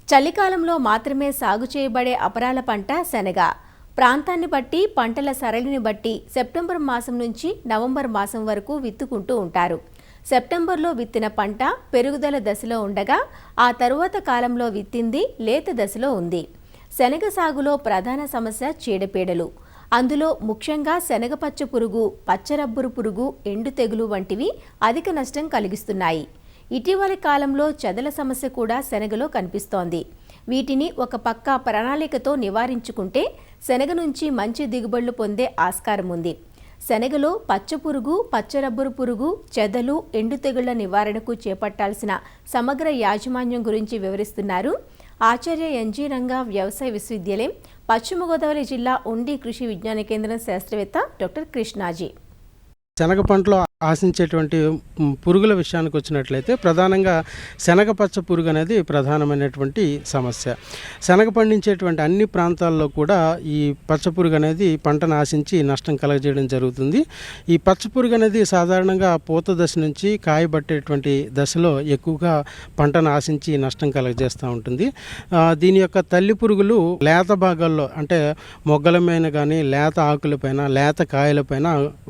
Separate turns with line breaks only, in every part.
చలికాలంలో మాత్రమే సాగు చేయబడే అపరాల పంట శనగ. ప్రాంతాన్ని బట్టి, పంటల సరళిని బట్టి సెప్టెంబర్ మాసం నుంచి నవంబర్ మాసం వరకు విత్తుకుంటూ ఉంటారు. సెప్టెంబర్లో విత్తిన పంట పెరుగుదల దశలో ఉండగా ఆ తరువాత కాలంలో విత్తింది లేత దశలో ఉంది. శనగ సాగులో ప్రధాన సమస్య చీడపీడలు. అందులో ముఖ్యంగా శనగపచ్చ పురుగు, పచ్చరబ్బురు పురుగు, ఎండు తెగులు వంటివి అధిక నష్టం కలిగిస్తున్నాయి. ఇటీవలి కాలంలో చెదల సమస్య కూడా శనగలో కనిపిస్తోంది. వీటిని ఒక పక్క ప్రణాళికతో నివారించుకుంటే శనగ నుంచి మంచి దిగుబడులు పొందే ఆస్కారం ఉంది. శనగలో పచ్చపురుగు, పచ్చరబ్బురు పురుగు, చెదలు, ఎండు తెగుళ్ల నివారణకు చేపట్టాల్సిన సమగ్ర యాజమాన్యం గురించి వివరిస్తున్నారు ఆచార్య ఎన్జీ రంగా వ్యవసాయ విశ్వవిద్యాలయం, పశ్చిమ గోదావరి జిల్లా ఉండి కృషి విజ్ఞాన కేంద్రం శాస్త్రవేత్త డాక్టర్ కృష్ణాజీ.
శనగ పంటలో ఆశించేటువంటి పురుగుల విషయానికి వచ్చినట్లయితే ప్రధానంగా శనగ పచ్చ పురుగు అనేది ప్రధానమైనటువంటి సమస్య. శనగ పండించేటువంటి అన్ని ప్రాంతాల్లో కూడా ఈ పచ్చ పురుగు అనేది పంటను ఆశించి నష్టం కలగజేయడం జరుగుతుంది. ఈ పచ్చ పురుగు అనేది సాధారణంగా పూత దశ నుంచి కాయబట్టేటువంటి దశలో ఎక్కువగా పంటను ఆశించి నష్టం కలగజేస్తూ ఉంటుంది. దీని యొక్క తల్లి పురుగులు లేత భాగాల్లో అంటే మొగ్గలపైన కానీ లేత ఆకులపైన, లేత కాయలపైన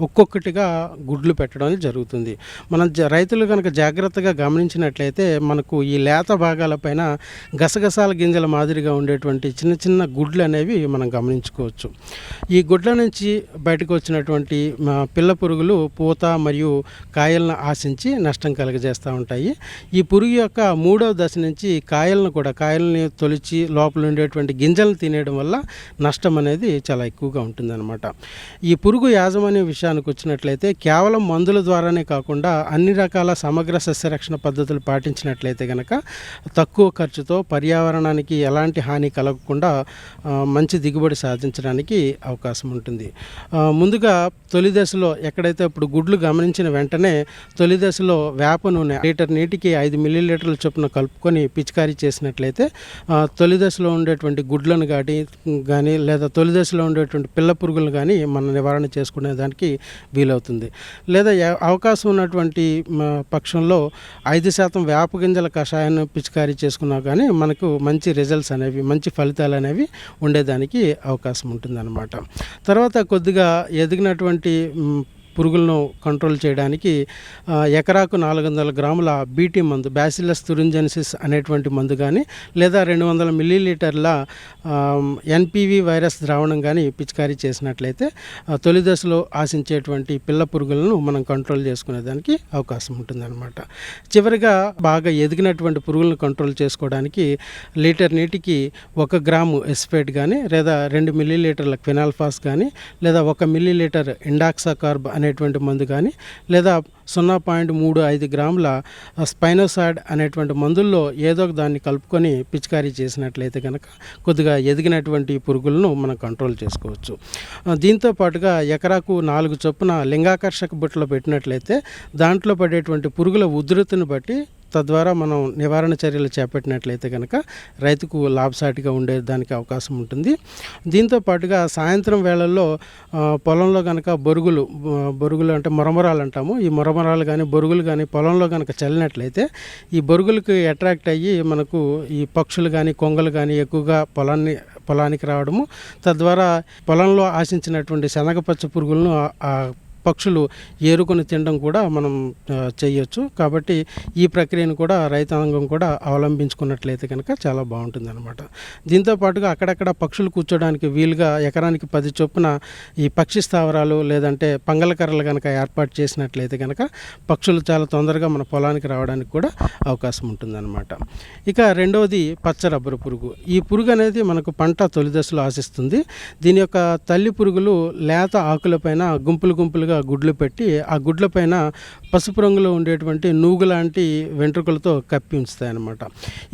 ఒక్కొక్కటిగా గుడ్లు పెట్టడం జరుగుతుంది. మనం రైతులు కనుక జాగ్రత్తగా గమనించినట్లయితే మనకు ఈ లేత భాగాలపైన గసగసాల గింజల మాదిరిగా ఉండేటువంటి చిన్న చిన్న గుడ్లు అనేవి మనం గమనించుకోవచ్చు. ఈ గుడ్ల నుంచి బయటకు వచ్చినటువంటి పిల్ల పురుగులు పూత మరియు కాయలను ఆశించి నష్టం కలుగజేస్తూ ఉంటాయి. ఈ పురుగు యొక్క మూడవ దశ నుంచి కాయల్ని తొలిచి లోపల ఉండేటువంటి గింజలను తినేయడం వల్ల నష్టం అనేది చాలా ఎక్కువగా ఉంటుందన్నమాట. ఈ పురుగు యాజమాన్య విషయానికి వచ్చినట్లయితే కేవలం మందుల ద్వారానే కాకుండా అన్ని రకాల సమగ్ర సస్యరక్షణ పద్ధతులు పాటించినట్లయితే కనుక తక్కువ ఖర్చుతో పర్యావరణానికి ఎలాంటి హాని కలగకుండా మంచి దిగుబడి సాధించడానికి అవకాశం ఉంటుంది. ముందుగా తొలి దశలో ఎక్కడైతే ఇప్పుడు గుడ్లు గమనించిన వెంటనే తొలి దశలో వేప నూనె లీటర్ నీటికి 5 మిల్లీలీటర్ల చొప్పున కలుపుకొని పిచికారీ చేసినట్లయితే తొలి దశలో ఉండేటువంటి గుడ్లను కానీ లేదా తొలి దశలో ఉండేటువంటి పిల్ల పురుగులను కానీ మనం నివారణ చేసుకునే దానికి వీలవుతుంది. లేదా అవకాశం ఉన్నటువంటి పక్షంలో 5% వేప గింజల కషాయాన్ని పిచికారీ చేసుకున్నా కానీ మనకు మంచి రిజల్ట్స్ అనేవి, మంచి ఫలితాలు అనేవి ఉండేదానికి అవకాశం ఉంటుందన్నమాట. తర్వాత కొద్దిగా ఎదిగినటువంటి పురుగులను కంట్రోల్ చేయడానికి ఎకరాకు 400 గ్రాముల బీటీ మందు, బ్యాసిల్లస్ తురింజెన్సిస్ అనేటువంటి మందు కానీ లేదా 200 మిల్లీలీటర్ల ఎన్పివి వైరస్ ద్రావణం కానీ పిచికారీ చేసినట్లయితే తొలి దశలో ఆశించేటువంటి పిల్ల పురుగులను మనం కంట్రోల్ చేసుకునేదానికి అవకాశం ఉంటుందన్నమాట. చివరిగా బాగా ఎదిగినటువంటి పురుగులను కంట్రోల్ చేసుకోవడానికి లీటర్ నీటికి 1 గ్రాము ఎస్ఫేట్ కానీ లేదా 2 మిల్లీలీటర్ల క్వినాల్ఫాస్ కానీ లేదా 1 మిల్లీలీటర్ ఇండాక్సాకార్బ్ అనేటువంటి మందు కానీ లేదా 0.35 గ్రాముల స్పైనోసాడ్ అనేటువంటి మందుల్లో ఏదో దాన్ని కలుపుకొని పిచికారీ చేసినట్లయితే కనుక కొద్దిగా ఎదిగినటువంటి పురుగులను మనం కంట్రోల్ చేసుకోవచ్చు. దీంతో పాటుగా ఎకరాకు 4 చొప్పున లింగాకర్షక బుట్టలు పెట్టినట్లయితే దాంట్లో పడేటువంటి పురుగుల ఉధృతిని బట్టి తద్వారా మనం నివారణ చర్యలు చేపట్టినట్లయితే కనుక రైతుకు లాభసాటిగా ఉండేదానికి అవకాశం ఉంటుంది. దీంతో పాటుగా సాయంత్రం వేళల్లో పొలంలో కనుక బొరుగులు అంటే మొరమరాలు అంటాము, ఈ మొరమరాలు కానీ బొరుగులు కానీ పొలంలో కనుక చల్లినట్లయితే ఈ బొరుగులకు అట్రాక్ట్ అయ్యి మనకు ఈ పక్షులు కానీ కొంగలు కానీ ఎక్కువగా పొలానికి రావడము, తద్వారా పొలంలో ఆశించినటువంటి శనగపచ్చ పురుగులను పక్షులు ఏరుకొని తినడం కూడా మనం చేయొచ్చు. కాబట్టి ఈ ప్రక్రియను కూడా రైతాంగం కూడా అవలంబించుకున్నట్లయితే కనుక చాలా బాగుంటుంది అనమాట. దీంతో పాటుగా అక్కడక్కడ పక్షులు కూర్చోడానికి వీలుగా ఎకరానికి 10 చొప్పున ఈ పక్షి స్థావరాలు లేదంటే పంగలకర్రలు కనుక ఏర్పాటు చేసినట్లయితే కనుక పక్షులు చాలా తొందరగా మన పొలానికి రావడానికి కూడా అవకాశం ఉంటుందన్నమాట. ఇక రెండవది పచ్చ రబ్బరు పురుగు. ఈ పురుగు అనేది మనకు పంట తొలి దశలో ఆశిస్తుంది. దీని యొక్క తల్లి పురుగులు లేత ఆకులపైన గుంపులుగా గుడ్లు పెట్టి ఆ గుడ్ల పైన పసుపు రంగులో ఉండేటువంటి నూగు లాంటి వెంట్రుకలతో కప్పి ఉంచుతాయి అన్నమాట.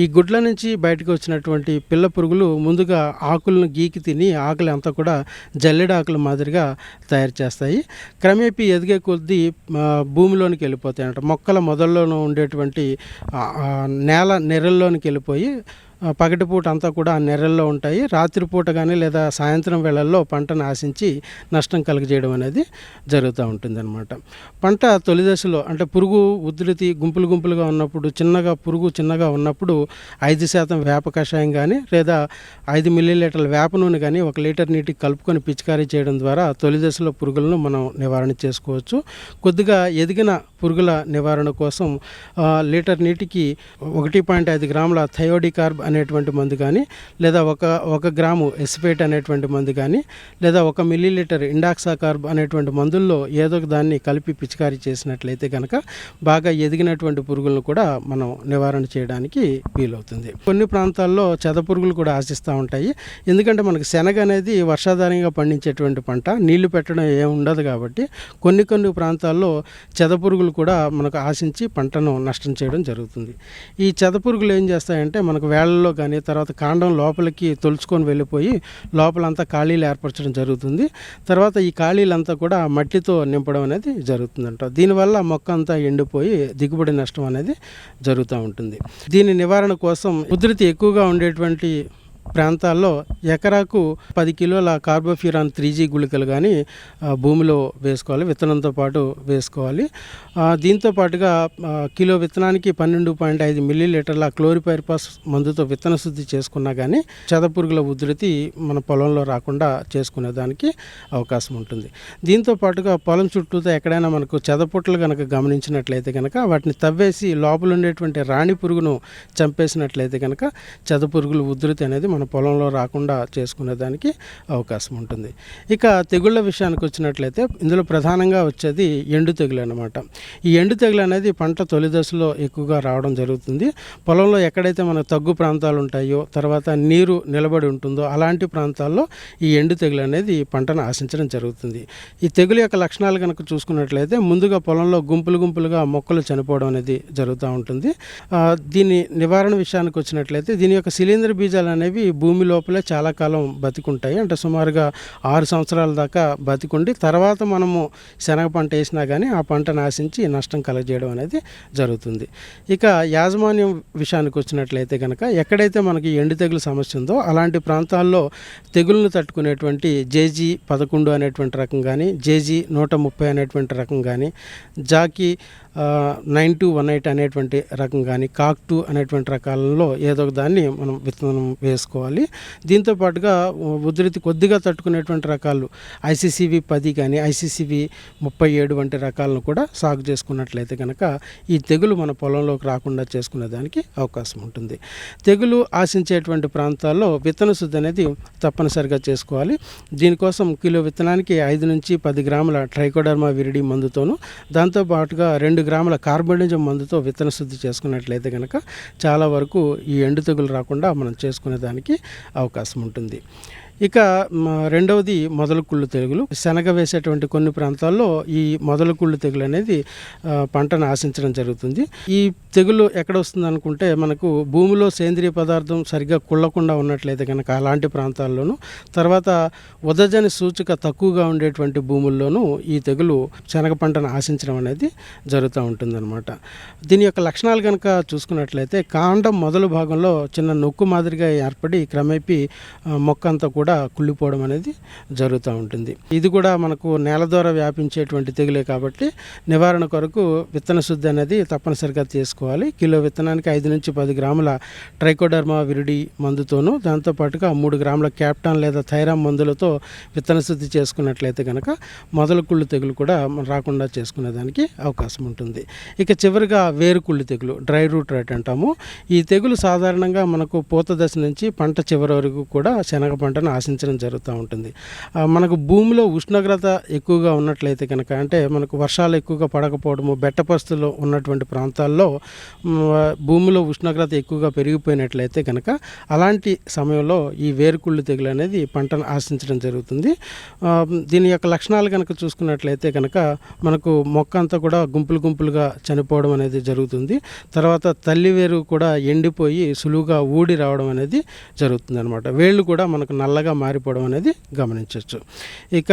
ఈ గుడ్ల నుంచి బయటకు వచ్చినటువంటి పిల్ల పురుగులు ముందుగా ఆకులను గీకి తిని ఆకులు అంతా కూడా జల్లెడ ఆకుల మాదిరిగా తయారు చేస్తాయి. క్రమేపీ ఎదిగే కొద్దీ భూమిలోనికి వెళ్ళిపోతాయి అన్నమాట. మొక్కల మొదల్లోనూ ఉండేటువంటి నేల నెరల్లోనికి వెళ్ళిపోయి పగటిపూట అంతా కూడా ఆ నెర్రల్లో ఉంటాయి. రాత్రిపూట కానీ లేదా సాయంత్రం వేళల్లో పంటను ఆశించి నష్టం కలుగజేయడం అనేది జరుగుతూ ఉంటుందన్నమాట. పంట తొలి దశలో అంటే పురుగు ఉధృతి గుంపులుగా ఉన్నప్పుడు పురుగు చిన్నగా ఉన్నప్పుడు 5% వేప కషాయం కానీ లేదా 5 మిల్లీలీటర్ల వేప నూనె కానీ 1 లీటర్ నీటికి కలుపుకొని పిచికారీ చేయడం ద్వారా తొలి దశలో పురుగులను మనం నివారణ చేసుకోవచ్చు. కొద్దిగా ఎదిగిన పురుగుల నివారణ కోసం లీటర్ నీటికి 1.5 గ్రాముల థయోడికార్బ్ అనేటువంటి మందు కానీ లేదా ఒక గ్రాము ఎసిఫేట్ అనేటువంటి మందు కానీ లేదా 1 మిల్లీలీటర్ ఇండాక్సాకార్బ్ అనేటువంటి మందుల్లో ఏదో ఒక దాన్ని కలిపి పిచికారీ చేసినట్లయితే కనుక బాగా ఎదిగినటువంటి పురుగులను కూడా మనం నివారణ చేయడానికి వీలవుతుంది. కొన్ని ప్రాంతాల్లో చెద పురుగులు కూడా ఆశిస్తూ ఉంటాయి. ఎందుకంటే మనకు శనగ అనేది వర్షాధారంగా పండించేటువంటి పంట, నీళ్లు పెట్టడం ఏమి ఉండదు కాబట్టి కొన్ని ప్రాంతాల్లో చెద పురుగులు కూడా మనకు ఆశించి పంటను నష్టం చేయడం జరుగుతుంది. ఈ చెద పురుగులు ఏం చేస్తాయంటే మనకు వేళ్లలో కానీ తర్వాత కాండం లోపలికి తొలుచుకొని వెళ్ళిపోయి లోపలంతా ఖాళీలు ఏర్పరచడం జరుగుతుంది. తర్వాత ఈ ఖాళీలంతా కూడా మట్టితో నింపడం అనేది జరుగుతుందంట. దీనివల్ల మొక్క అంతా ఎండిపోయి దిగుబడి నష్టం అనేది జరుగుతూ ఉంటుంది. దీని నివారణ కోసం ఉధృతి ఎక్కువగా ఉండేటువంటి ప్రాంతాల్లో ఎకరాకు 10 కిలోల కార్బోఫ్యూరాన్ 3G గుళికలు కానీ భూమిలో వేసుకోవాలి, విత్తనంతో పాటు వేసుకోవాలి. దీంతో పాటుగా కిలో విత్తనానికి 12.5 మిల్లీలీటర్ల క్లోరిపైరిపాస్ మందుతో విత్తన శుద్ధి చేసుకున్నా కానీ చెదపురుగుల ఉధృతి మన పొలంలో రాకుండా చేసుకునేదానికి అవకాశం ఉంటుంది. దీంతో పాటుగా పొలం చుట్టూతో ఎక్కడైనా మనకు చెదపుట్టలు కనుక గమనించినట్లయితే కనుక వాటిని తవ్వేసి లోపల ఉండేటువంటి రాణి పురుగును చంపేసినట్లయితే కనుక చెదపురుగుల ఉధృతి అనేది మన పొలంలో రాకుండా చేసుకునేదానికి అవకాశం ఉంటుంది. ఇక తెగుళ్ళ విషయానికి వచ్చినట్లయితే ఇందులో ప్రధానంగా వచ్చేది ఎండు తెగులు అన్నమాట. ఈ ఎండు తెగులు అనేది పంట తొలి దశలో ఎక్కువగా రావడం జరుగుతుంది. పొలంలో ఎక్కడైతే మన తగ్గు ప్రాంతాలు ఉంటాయో తర్వాత నీరు నిలబడి ఉంటుందో అలాంటి ప్రాంతాల్లో ఈ ఎండు తెగులు అనేది పంటను ఆశించడం జరుగుతుంది. ఈ తెగులు యొక్క లక్షణాలు కనుక చూసుకున్నట్లయితే ముందుగా పొలంలో గుంపులుగా మొక్కలు చనిపోవడం అనేది జరుగుతూ ఉంటుంది. దీని నివారణ విషయానికి వచ్చినట్లయితే దీని యొక్క శిలీంద్ర బీజాలు అనేవి భూమి లోపలే చాలా కాలం బతికుంటాయి. అంటే సుమారుగా 6 సంవత్సరాల దాకా బతికుండి తర్వాత మనము శనగ పంట వేసినా కానీ ఆ పంటను ఆశించి నష్టం కలగజేయడం అనేది జరుగుతుంది. ఇక యాజమాన్యం విషయానికి వచ్చినట్లయితే కనుక ఎక్కడైతే మనకి ఎండు తెగులు సమస్య ఉందో అలాంటి ప్రాంతాల్లో తెగులను తట్టుకునేటువంటి JG11 అనేటువంటి రకం కానీ JG130 అనేటువంటి రకం కానీ జాకీ 9218 అనేటువంటి రకం కానీ కాక్2 అనేటువంటి రకాలలో ఏదో ఒక దాన్ని మనం విత్తనం వేసుకోవాలి. దీంతో పాటుగా ఉధృతి కొద్దిగా తట్టుకునేటువంటి రకాలు ICCV 10 కానీ ICCV 37 వంటి రకాలను కూడా సాగు చేసుకున్నట్లయితే కనుక ఈ తెగులు మన పొలంలోకి రాకుండా చేసుకునేదానికి అవకాశం ఉంటుంది. తెగులు ఆశించేటువంటి ప్రాంతాల్లో విత్తన శుద్ధి అనేది తప్పనిసరిగా చేసుకోవాలి. దీనికోసం కిలో విత్తనానికి 5 నుంచి 10 గ్రాముల ట్రైకోడర్మా విరిడి మందుతోను దాంతోపాటుగా 2 గ్రాముల కార్బనిజం మందుతో విత్తన శుద్ధి చేసుకున్నట్లయితే కనుక చాలా వరకు ఈ ఎండు తెగులు రాకుండా మనం చేసుకునేదానికి అవకాశం ఉంటుంది. ఇక రెండవది మొదలు కుళ్ళు తెగులు. శనగ వేసేటువంటి కొన్ని ప్రాంతాల్లో ఈ మొదలు కుళ్ళు తెగులు అనేది పంటను ఆశించడం జరుగుతుంది. ఈ తెగులు ఎక్కడ వస్తుంది అనుకుంటే మనకు భూమిలో సేంద్రియ పదార్థం సరిగ్గా కుళ్ళకుండా ఉన్నట్లయితే కనుక అలాంటి ప్రాంతాల్లోనూ తర్వాత ఉదజని సూచిక తక్కువగా ఉండేటువంటి భూముల్లోనూ ఈ తెగులు శనగ పంటను ఆశించడం అనేది జరుగుతూ ఉంటుందన్నమాట. దీని యొక్క లక్షణాలు కనుక చూసుకున్నట్లయితే కాండం మొదలు భాగంలో చిన్న నొక్కు మాదిరిగా ఏర్పడి క్రమేపీ మొక్క అంతా కూడా కుళ్ళిపోవడం అనేది జరుగుతూ ఉంటుంది. ఇది కూడా మనకు నేల ద్వారా వ్యాపించేటువంటి తెగులే కాబట్టి నివారణ కొరకు విత్తన శుద్ధి అనేది తప్పనిసరిగా చేసుకోవాలి. కిలో విత్తనానికి 5 నుంచి 10 గ్రాముల ట్రైకోడర్మా విరిడి మందుతోనూ దాంతోపాటుగా 3 గ్రాముల క్యాప్టాన్ లేదా థైరామ్ మందులతో విత్తన శుద్ధి చేసుకున్నట్లయితే కనుక మొదలు కుళ్ళు తెగులు కూడా రాకుండా చేసుకునేదానికి అవకాశం ఉంటుంది. ఇక చివరిగా వేరు కుళ్ళు తెగులు, డ్రై రూట్ రైట్ అంటాము. ఈ తెగులు సాధారణంగా మనకు పూత దశ నుంచి పంట చివరి వరకు కూడా శనగ పంటను ఆశించడం జరుగుతూ ఉంటుంది. మనకు భూమిలో ఉష్ణోగ్రత ఎక్కువగా ఉన్నట్లయితే కనుక అంటే మనకు వర్షాలు ఎక్కువగా పడకపోవడము బెట్ట పరిస్థితుల్లో ఉన్నటువంటి ప్రాంతాల్లో భూమిలో ఉష్ణోగ్రత ఎక్కువగా పెరిగిపోయినట్లయితే కనుక అలాంటి సమయంలో ఈ వేరుకుళ్ళు తెగులు అనేది పంటను ఆశించడం జరుగుతుంది. దీని యొక్క లక్షణాలు కనుక చూసుకున్నట్లయితే కనుక మనకు మొక్క అంతా కూడా గుంపులుగా చనిపోవడం అనేది జరుగుతుంది. తర్వాత తల్లి వేరు కూడా ఎండిపోయి సులువుగా ఊడి రావడం అనేది జరుగుతుంది అనమాట. వేళ్ళు కూడా మనకు నల్లగా నల్లగా మారిపోవడం అనేది గమనించవచ్చు. ఇక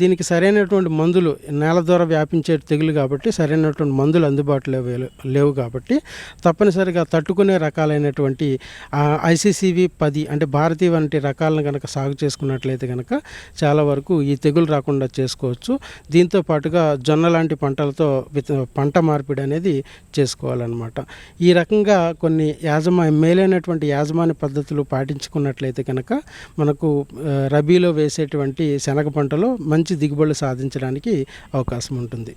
దీనికి సరైనటువంటి మందులు, నేల ద్వారా వ్యాపించే తెగులు కాబట్టి సరైనటువంటి మందులు అందుబాటులో లేవు కాబట్టి తప్పనిసరిగా తట్టుకునే రకాలైనటువంటి ICCV 10 అంటే భారతీయ వంటి రకాలను కనుక సాగు చేసుకున్నట్లయితే కనుక చాలా వరకు ఈ తెగులు రాకుండా చేసుకోవచ్చు. దీంతో పాటుగా జొన్న లాంటి పంటలతో పంట మార్పిడి అనేది చేసుకోవాలన్నమాట. ఈ రకంగా కొన్ని మేలైనటువంటి యాజమాన్య పద్ధతులు పాటించుకున్నట్లయితే కనుక మనకు రబీలో వేసేటువంటి శనగ పంటలో మంచి దిగుబడులు సాధించడానికి అవకాశం ఉంటుంది.